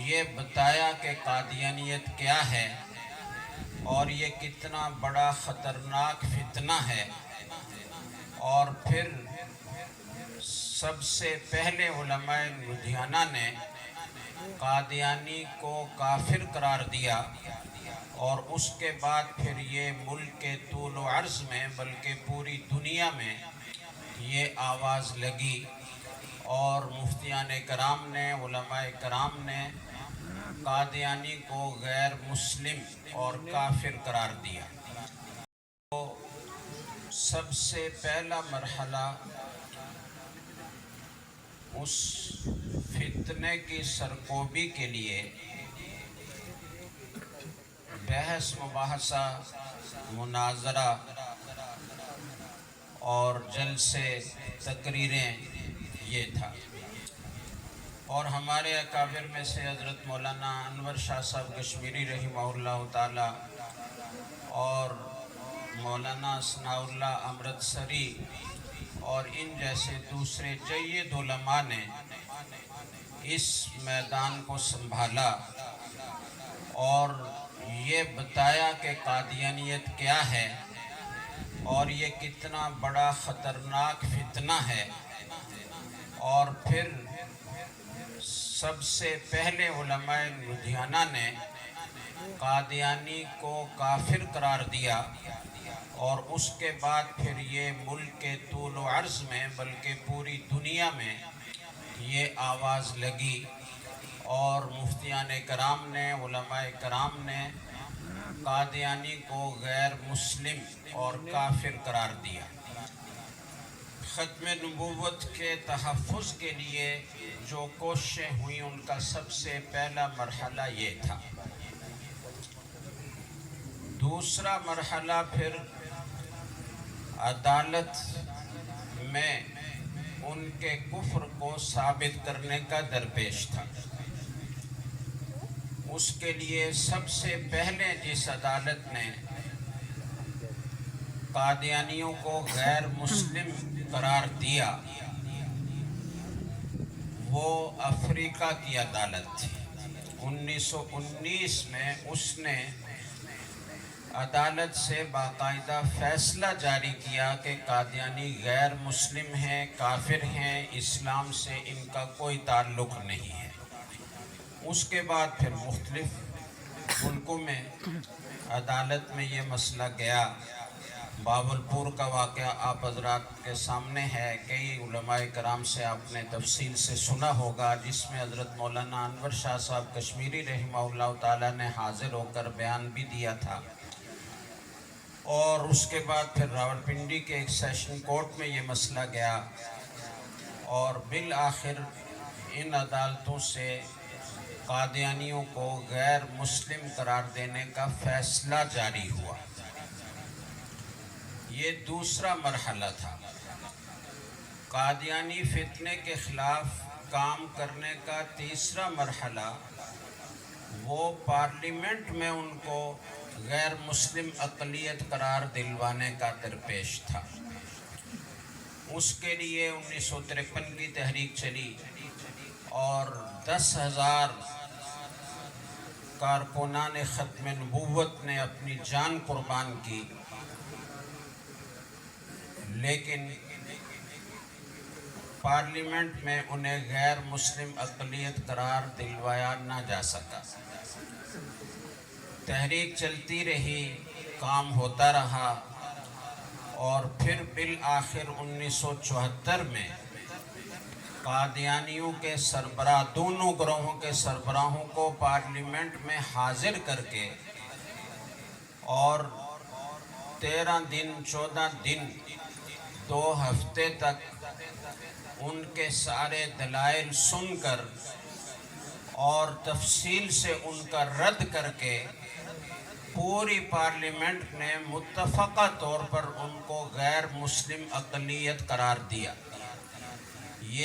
یہ بتایا کہ قادیانیت کیا ہے اور یہ کتنا بڑا خطرناک فتنہ ہے، اور پھر سب سے پہلے علماء لدھیانہ نے قادیانی کو کافر قرار دیا، اور اس کے بعد پھر یہ ملک کے طول و عرض میں بلکہ پوری دنیا میں یہ آواز لگی، اور مفتیان کرام نے، علماء کرام نے قادیانی کو غیر مسلم اور کافر قرار دیا۔ تو سب سے پہلا مرحلہ اس فتنے کی سرکوبی کے لیے بحث مباحثہ، مناظرہ اور جلسے، تقریریں، یہ تھا۔ اور ہمارے اکابر میں سے حضرت مولانا انور شاہ صاحب کشمیری رحمہ اللہ تعالی اور مولانا ثناء اللہ امرتسری اور ان جیسے دوسرے جید علماء نے اس میدان کو سنبھالا اور یہ بتایا کہ قادیانیت کیا ہے اور یہ کتنا بڑا خطرناک فتنہ ہے، اور پھر سب سے پہلے علماء لدھیانہ نے قادیانی کو کافر قرار دیا، اور اس کے بعد پھر یہ ملک کے طول و عرض میں بلکہ پوری دنیا میں یہ آواز لگی، اور مفتیان کرام نے، علماء کرام نے قادیانی کو غیر مسلم اور کافر قرار دیا۔ ختم نبوت کے تحفظ کے لیے جو کوششیں ہوئیں ان کا سب سے پہلا مرحلہ یہ تھا۔ دوسرا مرحلہ پھر عدالت میں ان کے کفر کو ثابت کرنے کا درپیش تھا۔ اس کے لیے سب سے پہلے جس عدالت نے قادیانیوں کو غیر مسلم قرار دیا وہ افریقہ کی عدالت تھی۔ 1919 میں اس نے عدالت سے باقاعدہ فیصلہ جاری کیا کہ قادیانی غیر مسلم ہیں، کافر ہیں، اسلام سے ان کا کوئی تعلق نہیں ہے۔ اس کے بعد پھر مختلف ملکوں میں عدالت میں یہ مسئلہ گیا۔ باولپور کا واقعہ آپ حضرات کے سامنے ہے، کئی علماء کرام سے آپ نے تفصیل سے سنا ہوگا، جس میں حضرت مولانا انور شاہ صاحب کشمیری رحمہ اللہ تعالیٰ نے حاضر ہو کر بیان بھی دیا تھا۔ اور اس کے بعد پھر راولپنڈی کے ایک سیشن کورٹ میں یہ مسئلہ گیا، اور بالآخر ان عدالتوں سے قادیانیوں کو غیر مسلم قرار دینے کا فیصلہ جاری ہوا۔ یہ دوسرا مرحلہ تھا۔ قادیانی فتنے کے خلاف کام کرنے کا تیسرا مرحلہ وہ پارلیمنٹ میں ان کو غیر مسلم اقلیت قرار دلوانے کا درپیش تھا۔ اس کے لیے 1953 کی تحریک چلی، اور 10,000 کارکنان ختم نبوت نے اپنی جان قربان کی، لیکن پارلیمنٹ میں انہیں غیر مسلم اقلیت قرار دلوایا نہ جا سکا۔ تحریک چلتی رہی، کام ہوتا رہا، اور پھر بالآخر 1974 میں قادیانیوں کے سربراہ، دونوں گروہوں کے سربراہوں کو پارلیمنٹ میں حاضر کر کے اور 13 دن 14 دن 2 ہفتے تک ان کے سارے دلائل سن کر اور تفصیل سے ان کا رد کر کے پوری پارلیمنٹ نے متفقہ طور پر ان کو غیر مسلم اقلیت قرار دیا۔